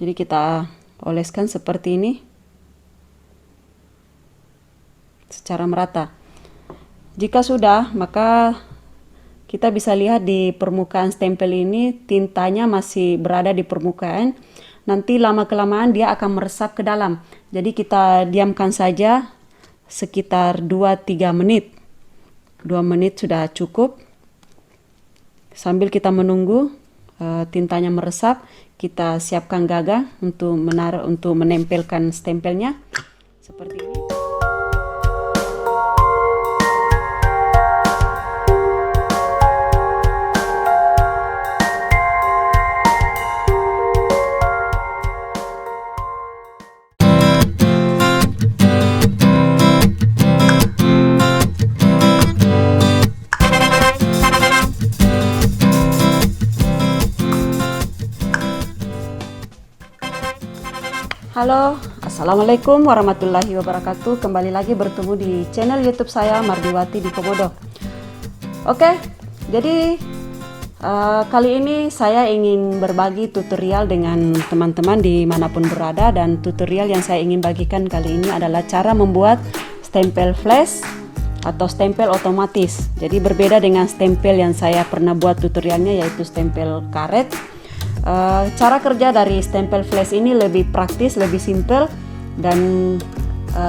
Jadi kita oleskan seperti ini secara merata. Jika sudah, maka kita bisa lihat di permukaan stempel ini tintanya masih berada di permukaan. Nanti lama-kelamaan dia akan meresap ke dalam. Jadi kita diamkan saja sekitar 2-3 menit. 2 menit sudah cukup. Sambil kita menunggu tintanya meresap, kita siapkan gagang untuk menempelkan stempelnya seperti ini. Halo, Assalamualaikum warahmatullahi wabarakatuh. Kembali lagi bertemu di channel YouTube saya, Mardiwati di Komodo. Oke, jadi kali ini saya ingin berbagi tutorial dengan teman-teman dimanapun berada. Dan tutorial yang saya ingin bagikan kali ini adalah cara membuat stempel flash atau stempel otomatis. Jadi berbeda dengan stempel yang saya pernah buat tutorialnya, yaitu stempel karet. Cara kerja dari stempel flash ini lebih praktis, lebih simple, dan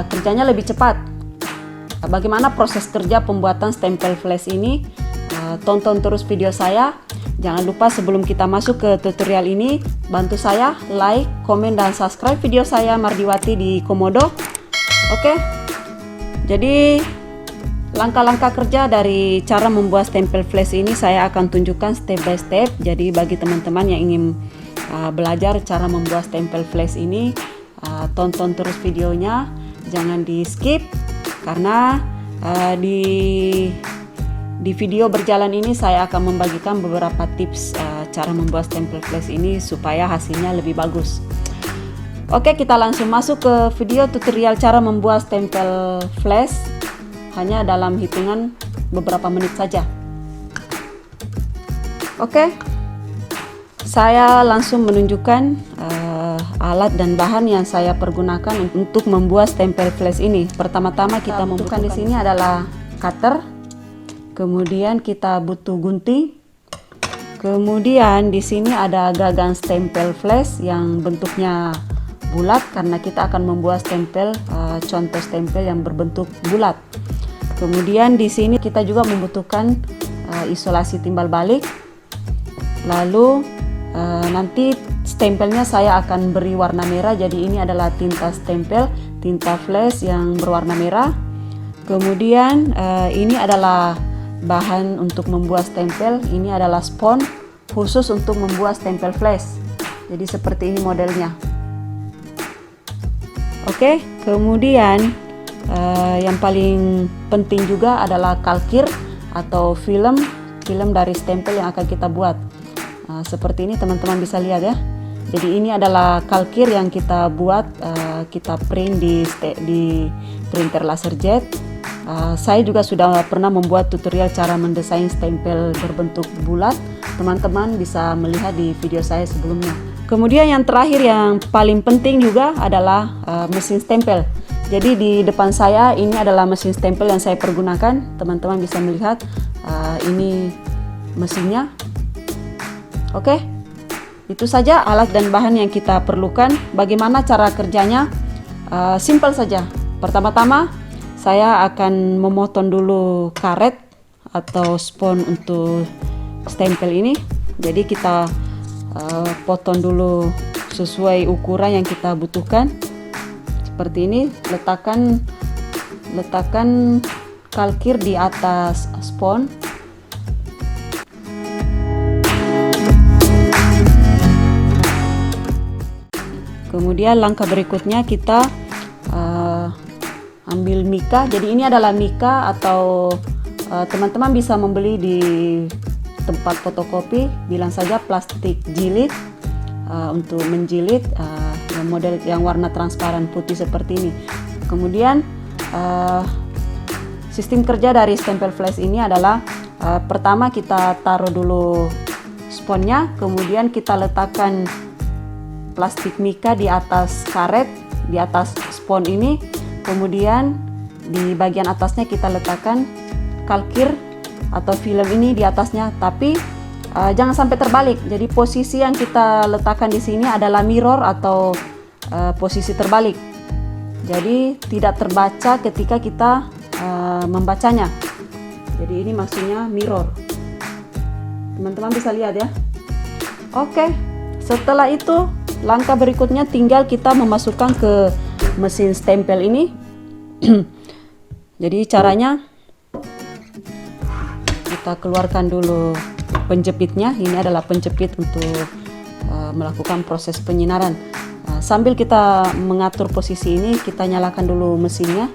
kerjanya lebih cepat. Bagaimana proses kerja pembuatan stempel flash ini? Tonton terus video saya. Jangan lupa sebelum kita masuk ke tutorial ini, bantu saya like, komen, dan subscribe video saya, Mardiwati di Komodo. Oke, jadi langkah-langkah kerja dari cara membuat stempel flash ini saya akan tunjukkan step by step. Jadi bagi teman-teman yang ingin belajar cara membuat stempel flash ini, tonton terus videonya, jangan di skip, karena di video berjalan ini saya akan membagikan beberapa tips cara membuat stempel flash ini supaya hasilnya lebih bagus. Oke, kita langsung masuk ke video tutorial cara membuat stempel flash. Hanya dalam hitungan beberapa menit saja. Oke, saya langsung menunjukkan alat dan bahan yang saya pergunakan untuk membuat stempel flash ini. Pertama-tama kita membutuhkan di sini adalah cutter, kemudian kita butuh gunting, kemudian di sini ada gagang stempel flash yang bentuknya bulat karena kita akan membuat stempel contoh stempel yang berbentuk bulat. Kemudian di sini kita juga membutuhkan isolasi timbal balik. Lalu nanti stempelnya saya akan beri warna merah. Jadi ini adalah tinta stempel, tinta flash yang berwarna merah. Kemudian ini adalah bahan untuk membuat stempel. Ini adalah spons khusus untuk membuat stempel flash. Jadi seperti ini modelnya. Oke, kemudian yang paling penting juga adalah kalkir atau film dari stempel yang akan kita buat. Seperti ini teman-teman bisa lihat ya. Jadi ini adalah kalkir yang kita buat, kita print di printer laserjet. Saya juga sudah pernah membuat tutorial cara mendesain stempel berbentuk bulat. Teman-teman bisa melihat di video saya sebelumnya. Kemudian yang terakhir yang paling penting juga adalah mesin stempel. Jadi di depan saya ini adalah mesin stempel yang saya pergunakan. Teman-teman bisa melihat ini mesinnya. Oke, itu saja alat dan bahan yang kita perlukan. Bagaimana cara kerjanya? Simple saja. Pertama-tama saya akan memotong dulu karet atau spons untuk stempel ini. Jadi kita potong dulu sesuai ukuran yang kita butuhkan. Seperti ini, letakkan kalkir di atas spons. Kemudian langkah berikutnya kita ambil mika. Jadi ini adalah mika atau teman-teman bisa membeli di tempat fotokopi. Bilang saja plastik jilid untuk menjilid model yang warna transparan putih seperti ini. Kemudian sistem kerja dari stempel flash ini adalah pertama kita taruh dulu sponnya, kemudian kita letakkan plastik mika di atas karet, di atas spons ini. Kemudian di bagian atasnya kita letakkan kalkir atau film ini di atasnya, tapi jangan sampai terbalik. Jadi posisi yang kita letakkan di sini adalah mirror atau posisi terbalik. Jadi tidak terbaca ketika kita membacanya. Jadi ini maksudnya mirror. Teman-teman bisa lihat ya. Oke, setelah itu langkah berikutnya tinggal kita memasukkan ke mesin stempel ini. Jadi caranya kita keluarkan dulu penjepitnya. Ini adalah penjepit untuk melakukan proses penyinaran. Sambil kita mengatur posisi ini, kita nyalakan dulu mesinnya.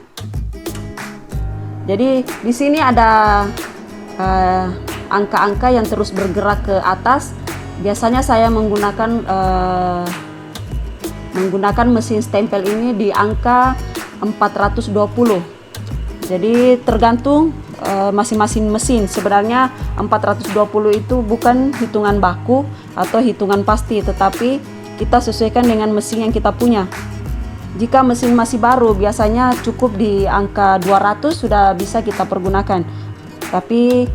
Jadi di sini ada angka-angka yang terus bergerak ke atas. Biasanya saya menggunakan mesin stempel ini di angka 420. Jadi tergantung masing-masing mesin. Sebenarnya 420 itu bukan hitungan baku atau hitungan pasti, tetapi kita sesuaikan dengan mesin yang kita punya. Jika mesin masih baru, biasanya cukup di angka 200 sudah bisa kita pergunakan. Tapi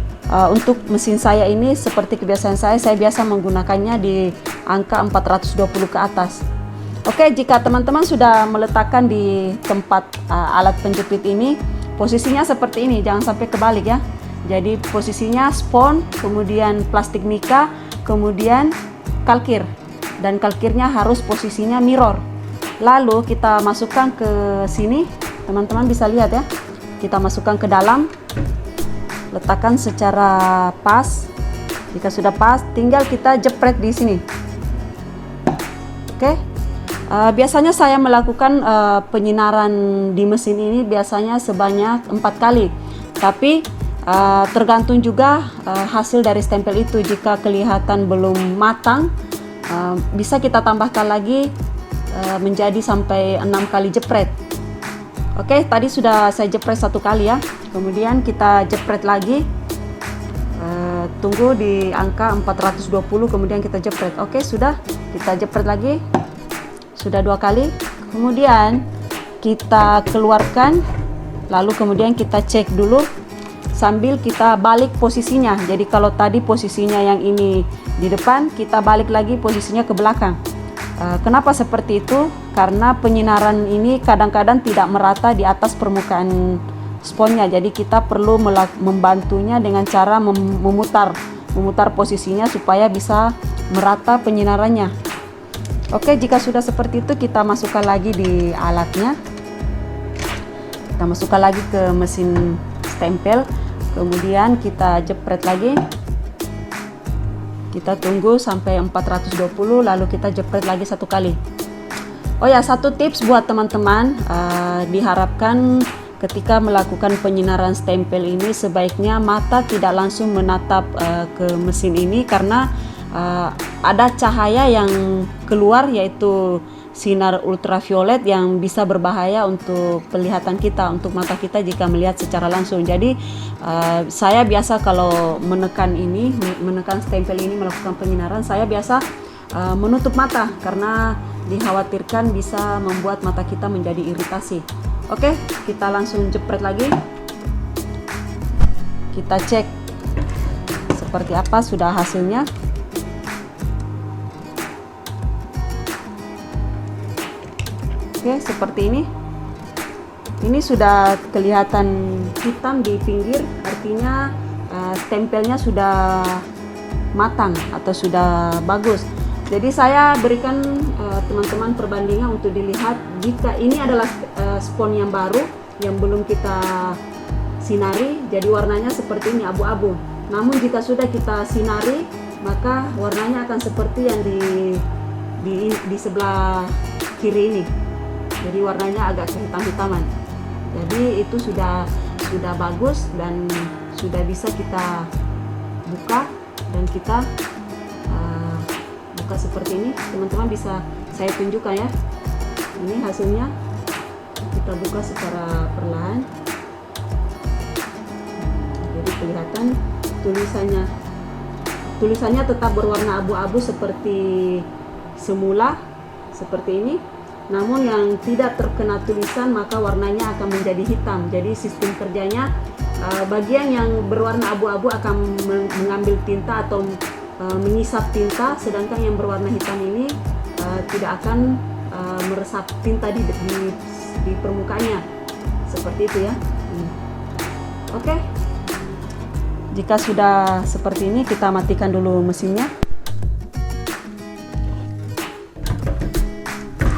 untuk mesin saya ini, seperti kebiasaan saya biasa menggunakannya di angka 420 ke atas. Oke, jika teman-teman sudah meletakkan di tempat alat penjepit ini, posisinya seperti ini, jangan sampai kebalik ya. Jadi posisinya spons, kemudian plastik mika, kemudian kalkir. Dan kalkirnya harus posisinya mirror. Lalu kita masukkan ke sini, teman-teman bisa lihat ya. Kita masukkan ke dalam, letakkan secara pas. Jika sudah pas, tinggal kita jepret di sini. Oke. Biasanya saya melakukan penyinaran di mesin ini biasanya sebanyak 4 kali. Tapi tergantung juga hasil dari stempel itu. Jika kelihatan belum matang, bisa kita tambahkan lagi menjadi sampai 6 kali jepret. Oke, tadi sudah saya jepret 1 kali ya. Kemudian kita jepret lagi. Tunggu di angka 420, kemudian kita jepret. Oke, sudah. Kita jepret lagi. Sudah 2 kali. Kemudian kita keluarkan. Lalu kemudian kita cek dulu sambil kita balik posisinya. Jadi kalau tadi posisinya yang ini di depan, kita balik lagi posisinya ke belakang. Kenapa seperti itu? Karena penyinaran ini kadang-kadang tidak merata di atas permukaan sponsnya. Jadi kita perlu membantunya dengan cara memutar posisinya supaya bisa merata penyinarannya. Oke, jika sudah seperti itu, kita masukkan lagi di alatnya. Kita masukkan lagi ke mesin stempel. Kemudian kita jepret lagi. Kita tunggu sampai 420, lalu kita jepret lagi 1 kali. Oh ya, satu tips buat teman-teman, diharapkan ketika melakukan penyinaran stempel ini sebaiknya mata tidak langsung menatap ke mesin ini, karena ada cahaya yang keluar, yaitu sinar ultraviolet yang bisa berbahaya untuk penglihatan kita, untuk mata kita jika melihat secara langsung. Jadi saya biasa kalau menekan stempel ini, melakukan penyinaran, saya biasa menutup mata karena dikhawatirkan bisa membuat mata kita menjadi iritasi. Oke, kita langsung jepret lagi. Kita cek seperti apa sudah hasilnya. Oke, seperti ini. Ini sudah kelihatan hitam di pinggir, artinya stempelnya sudah matang atau sudah bagus. Jadi saya berikan teman-teman perbandingan untuk dilihat. Jika ini adalah spons yang baru, yang belum kita sinari, jadi warnanya seperti ini, abu-abu. Namun jika sudah kita sinari, maka warnanya akan seperti yang di sebelah kiri ini. Jadi warnanya agak kehitam-hitaman. Jadi itu sudah bagus dan sudah bisa kita buka, dan kita buka seperti ini. Teman-teman bisa saya tunjukkan ya. Ini hasilnya. Kita buka secara perlahan. Jadi kelihatan tulisannya tetap berwarna abu-abu seperti semula. seperti ini. Namun yang tidak terkena tulisan maka warnanya akan menjadi hitam. Jadi sistem kerjanya bagian yang berwarna abu-abu akan mengambil tinta atau mengisap tinta, sedangkan yang berwarna hitam ini tidak akan meresap tinta di permukaannya, seperti itu ya. Oke. Jika sudah seperti ini, kita matikan dulu mesinnya.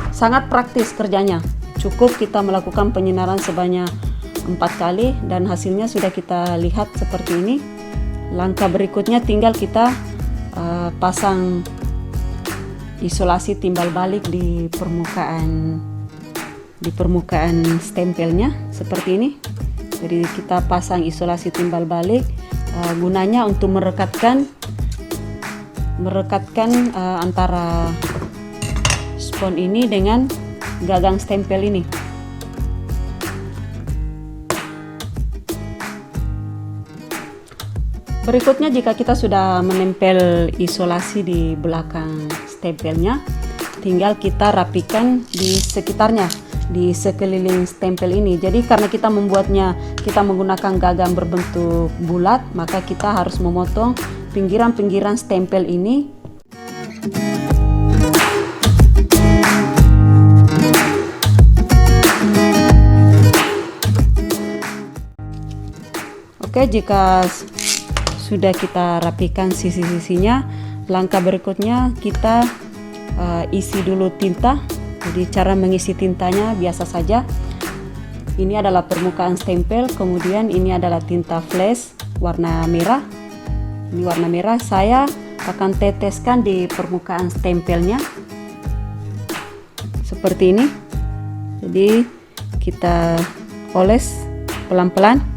Sangat praktis kerjanya. Cukup kita melakukan penyinaran sebanyak 4 kali dan hasilnya sudah kita lihat seperti ini. Langkah berikutnya tinggal kita pasang isolasi timbal balik di permukaan stempelnya seperti ini. Jadi kita pasang isolasi timbal balik gunanya untuk merekatkan antara spons ini dengan gagang stempel ini. Berikutnya, jika kita sudah menempel isolasi di belakang stempelnya, tinggal kita rapikan di sekitarnya, di sekeliling stempel ini. Jadi karena kita menggunakan gagang berbentuk bulat, maka kita harus memotong pinggiran-pinggiran stempel ini. Oke, jika sudah kita rapikan sisi-sisinya, langkah berikutnya kita isi dulu tinta. Jadi cara mengisi tintanya biasa saja. Ini adalah permukaan stempel, kemudian ini adalah tinta flash warna merah. Ini warna merah, saya akan teteskan di permukaan stempelnya seperti ini. Jadi kita oles pelan-pelan.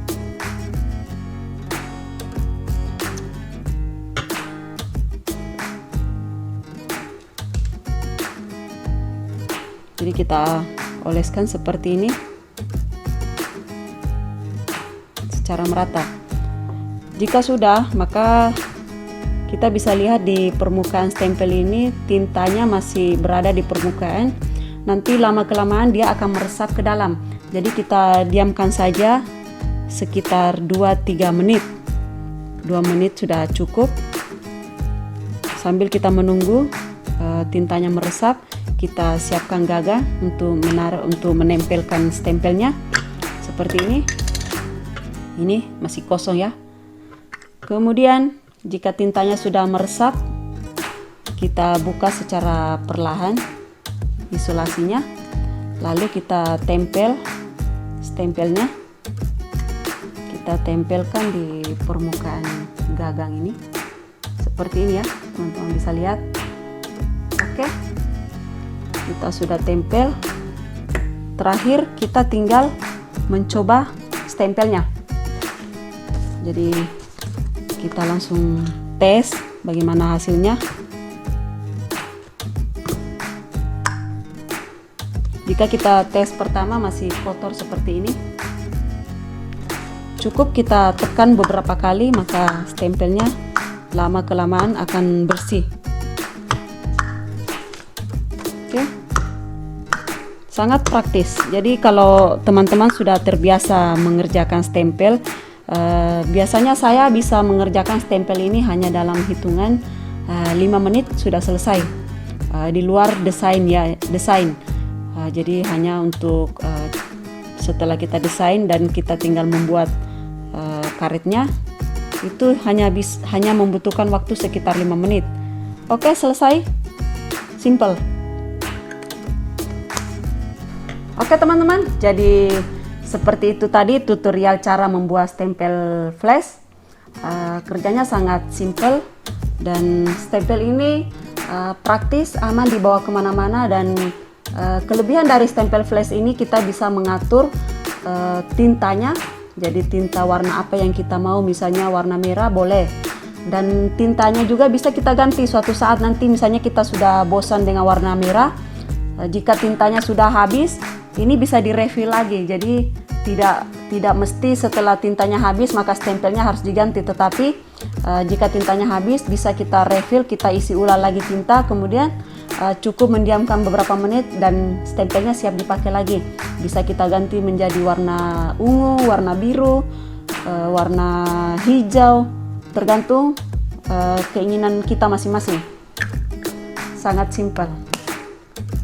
Jadi kita oleskan seperti ini secara merata. Jika sudah, maka kita bisa lihat di permukaan stempel ini tintanya masih berada di permukaan. Nanti lama-kelamaan dia akan meresap ke dalam. Jadi kita diamkan saja sekitar 2-3 menit. 2 menit sudah cukup. Sambil kita menunggu tintanya meresap, kita siapkan gagang untuk menempelkan stempelnya seperti ini. Ini masih kosong ya. Kemudian jika tintanya sudah meresap, kita buka secara perlahan isolasinya, lalu kita tempel stempelnya. Kita tempelkan di permukaan gagang ini seperti ini ya, teman-teman bisa lihat. Oke, kita sudah tempel. Terakhir kita tinggal mencoba stempelnya. Jadi kita langsung tes bagaimana hasilnya. Jika kita tes pertama masih kotor seperti ini, cukup kita tekan beberapa kali, maka stempelnya lama-kelamaan akan bersih. Oke. Sangat praktis. Jadi kalau teman-teman sudah terbiasa mengerjakan stempel, biasanya saya bisa mengerjakan stempel ini hanya dalam hitungan 5 menit sudah selesai. Di luar desain ya, jadi hanya untuk setelah kita desain dan kita tinggal membuat karetnya, itu hanya membutuhkan waktu sekitar 5 menit. Oke, selesai. Simple. Oke teman-teman, jadi seperti itu tadi tutorial cara membuat stempel flash. Kerjanya sangat simple dan stempel ini praktis, aman dibawa kemana-mana. Dan kelebihan dari stempel flash ini, kita bisa mengatur tintanya. Jadi tinta warna apa yang kita mau, misalnya warna merah boleh, dan tintanya juga bisa kita ganti suatu saat nanti. Misalnya kita sudah bosan dengan warna merah, jika tintanya sudah habis, ini bisa direfill lagi. Jadi tidak mesti setelah tintanya habis maka stempelnya harus diganti, tetapi jika tintanya habis bisa kita refill, kita isi ulang lagi tinta, kemudian cukup mendiamkan beberapa menit dan stempelnya siap dipakai lagi. Bisa kita ganti menjadi warna ungu, warna biru, warna hijau, tergantung keinginan kita masing-masing. Sangat simpel.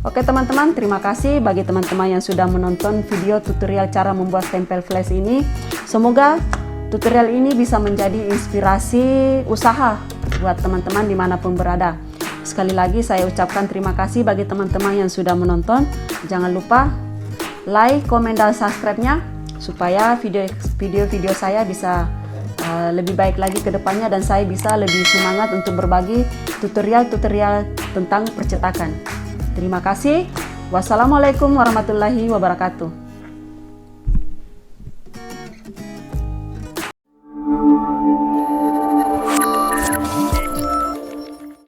Oke teman-teman, terima kasih bagi teman-teman yang sudah menonton video tutorial cara membuat stempel flash ini. Semoga tutorial ini bisa menjadi inspirasi usaha buat teman-teman dimanapun berada. Sekali lagi saya ucapkan terima kasih bagi teman-teman yang sudah menonton. Jangan lupa like, komen, dan subscribe-nya supaya video-video saya bisa lebih baik lagi ke depannya dan saya bisa lebih semangat untuk berbagi tutorial-tutorial tentang percetakan. Terima kasih. Wassalamualaikum warahmatullahi wabarakatuh.